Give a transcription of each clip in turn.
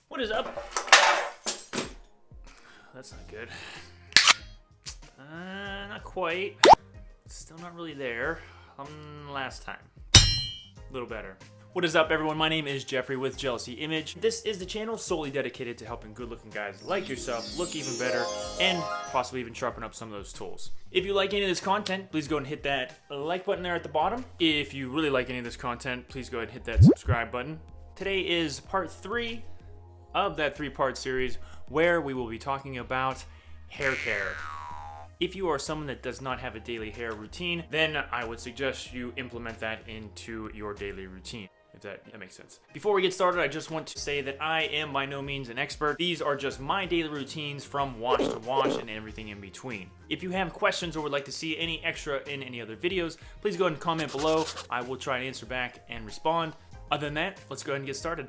What is up? That's not good. Not quite. Still not really there. Last time. A little better. What is up, everyone? My name is Jeffrey with Jealousy Image. This is the channel solely dedicated to helping good-looking guys like yourself look even better and possibly even sharpen up some of those tools. If you like any of this content, please go and hit that like button there at the bottom. If you really like any of this content, please go ahead and hit that subscribe button. Today is part 3 of that 3-part series where we will be talking about hair care. If you are someone that does not have a daily hair routine, then I would suggest you implement that into your daily routine. If that makes sense. Before we get started, I just want to say that I am by no means an expert. These are just my daily routines from wash to wash and everything in between. If you have questions or would like to see any extra in any other videos, please go ahead and comment below. I will try and answer back and respond. Other than that, let's go ahead and get started.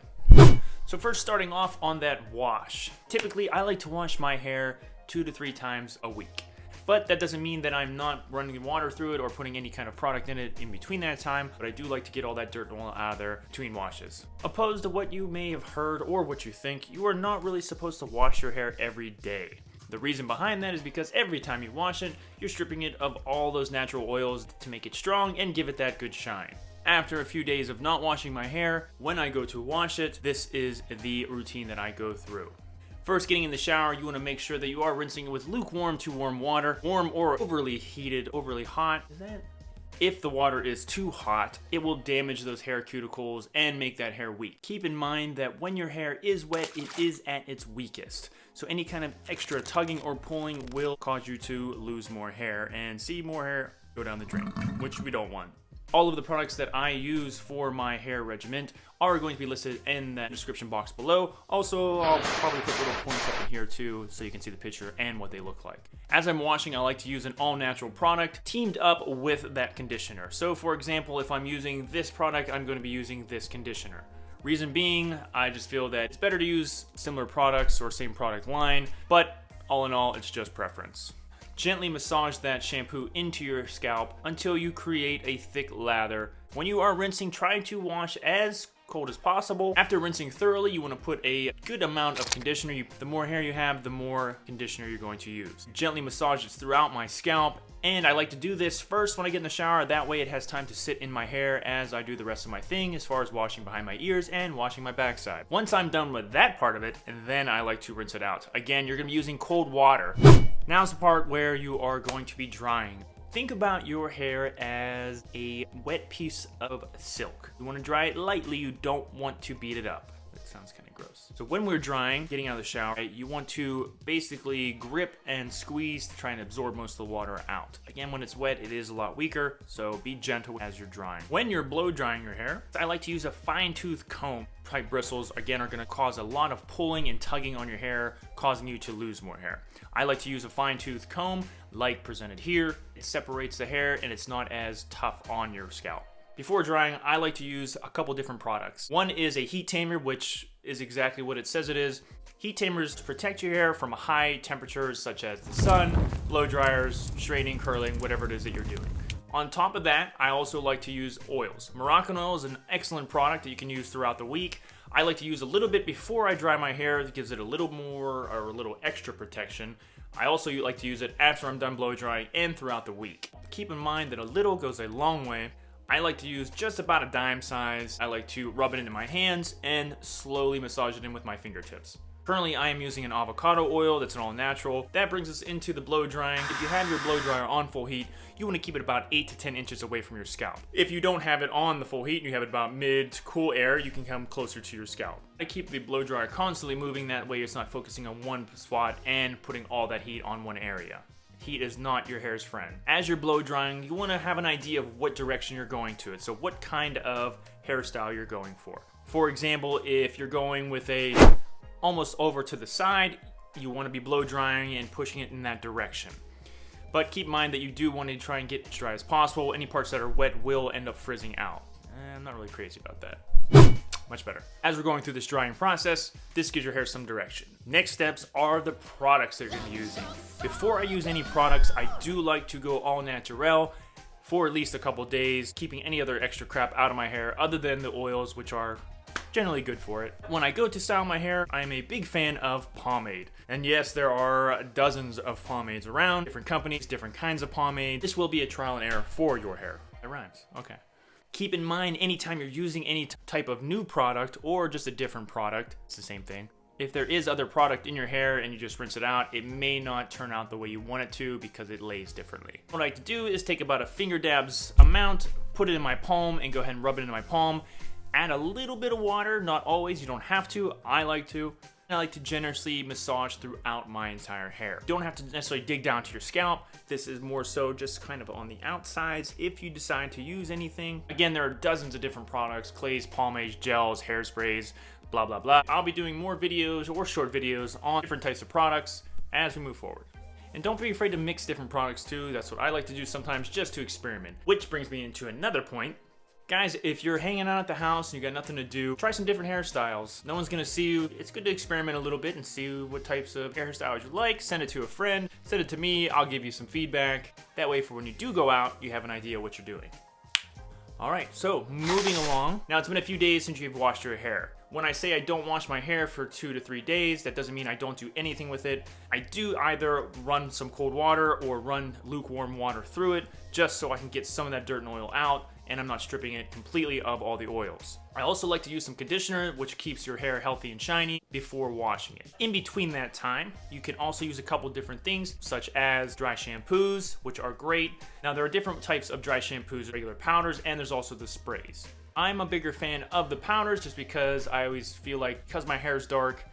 So first, starting off on that wash. Typically, I like to wash my hair 2 to 3 times a week. But that doesn't mean that I'm not running water through it or putting any kind of product in it in between that time, but I do like to get all that dirt and oil out of there between washes. Opposed to what you may have heard or what you think, you are not really supposed to wash your hair every day. The reason behind that is because every time you wash it, you're stripping it of all those natural oils to make it strong and give it that good shine. After a few days of not washing my hair, when I go to wash it, this is the routine that I go through. First, getting in the shower, you want to make sure that you are rinsing it with lukewarm to warm water. Warm or overly heated, overly hot. If the water is too hot, it will damage those hair cuticles and make that hair weak. Keep in mind that when your hair is wet, it is at its weakest. So any kind of extra tugging or pulling will cause you to lose more hair and see more hair go down the drain, which we don't want. All of the products that I use for my hair regimen are going to be listed in the description box below. Also, I'll probably put little points up in here too so you can see the picture and what they look like. As I'm washing, I like to use an all-natural product teamed up with that conditioner. So for example, if I'm using this product, I'm going to be using this conditioner. Reason being, I just feel that it's better to use similar products or same product line, but all in all, it's just preference. Gently massage that shampoo into your scalp until you create a thick lather. When you are rinsing, try to wash as cold as possible. After rinsing thoroughly, you want to put a good amount of conditioner. The more hair you have, the more conditioner you're going to use. Gently massage it throughout my scalp, and I like to do this first when I get in the shower. That way it has time to sit in my hair as I do the rest of my thing as far as washing behind my ears and washing my backside. Once I'm done with that part of it, then I like to rinse it out. Again, you're going to be using cold water. Now's the part where you are going to be drying. Think about your hair as a wet piece of silk. You want to dry it lightly, you don't want to beat it up. That sounds kind of gross. So when we're drying, getting out of the shower, you want to basically grip and squeeze to try and absorb most of the water out. Again, when it's wet, it is a lot weaker, so be gentle as you're drying. When you're blow drying your hair, I like to use a fine-tooth comb. Tight bristles, again, are going to cause a lot of pulling and tugging on your hair, causing you to lose more hair. I like to use a fine-tooth comb, like presented here. It separates the hair and it's not as tough on your scalp. Before drying, I like to use a couple different products. One is a heat tamer, which is exactly what it says it is. Heat tamers protect your hair from high temperatures such as the sun, blow dryers, straightening, curling, whatever it is that you're doing. On top of that, I also like to use oils. Moroccan oil is an excellent product that you can use throughout the week. I like to use a little bit before I dry my hair. It gives it a little more or a little extra protection. I also like to use it after I'm done blow drying and throughout the week. Keep in mind that a little goes a long way. I like to use just about a dime size. I like to rub it into my hands and slowly massage it in with my fingertips. Currently, I am using an avocado oil that's an all-natural. That brings us into the blow drying. If you have your blow dryer on full heat, you want to keep it about 8 to 10 inches away from your scalp. If you don't have it on the full heat and you have it about mid to cool air, you can come closer to your scalp. I keep the blow dryer constantly moving, that way it's not focusing on one spot and putting all that heat on one area. Heat is not your hair's friend. As you're blow drying, you want to have an idea of what direction you're going to it. So what kind of hairstyle you're going for. For example, if you're going with a almost over to the side, you want to be blow drying and pushing it in that direction. But keep in mind that you do want to try and get as dry as possible. Any parts that are wet will end up frizzing out. I'm not really crazy about that. Much better. As we're going through this drying process, this gives your hair some direction. Next steps are the products that you're going to be using. Before I use any products, I do like to go all natural for at least a couple days, keeping any other extra crap out of my hair other than the oils, which are generally good for it. When I go to style my hair, I'm a big fan of pomade. And yes, there are dozens of pomades around, different companies, different kinds of pomade. This will be a trial and error for your hair. It rhymes, okay. Keep in mind, anytime you're using any type of new product or just a different product, it's the same thing. If there is other product in your hair and you just rinse it out, it may not turn out the way you want it to because it lays differently. What I like to do is take about a finger dabs amount, put it in my palm and go ahead and rub it into my palm. Add a little bit of water, not always, you don't have to, I like to. I like to generously massage throughout my entire hair. You don't have to necessarily dig down to your scalp. This is more so just kind of on the outsides if you decide to use anything. Again, there are dozens of different products, clays, pomades, gels, hairsprays, blah, blah, blah. I'll be doing more videos or short videos on different types of products as we move forward. And don't be afraid to mix different products too. That's what I like to do sometimes just to experiment. Which brings me into another point. Guys, if you're hanging out at the house and you got nothing to do, try some different hairstyles. No one's gonna see you. It's good to experiment a little bit and see what types of hairstyles you like. Send it to a friend, send it to me, I'll give you some feedback. That way for when you do go out, you have an idea what you're doing. All right, so moving along. Now it's been a few days since you've washed your hair. When I say I don't wash my hair for 2 to 3 days, that doesn't mean I don't do anything with it. I do either run some cold water or run lukewarm water through it just so I can get some of that dirt and oil out and I'm not stripping it completely of all the oils. I also like to use some conditioner, which keeps your hair healthy and shiny before washing it. In between that time, you can also use a couple different things, such as dry shampoos, which are great. Now, there are different types of dry shampoos, regular powders, and there's also the sprays. I'm a bigger fan of the powders just because I always feel like, because my hair is dark,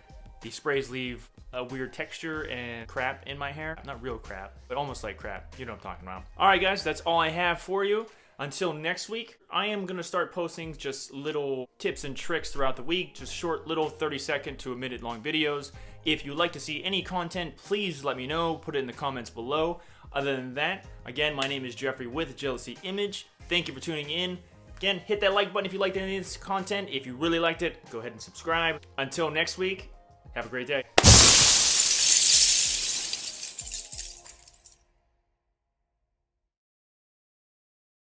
the sprays leave a weird texture and crap in my hair. Not real crap, but almost like crap. You know what I'm talking about. All right, guys, that's all I have for you. Until next week, I am gonna start posting just little tips and tricks throughout the week, just short little 30-second to a minute long videos. If you'd like to see any content, please let me know, put it in the comments below. Other than that, again, my name is Jeffrey with Jealousy Image. Thank you for tuning in. Again, hit that like button if you liked any of this content. If you really liked it, go ahead and subscribe. Until next week, have a great day.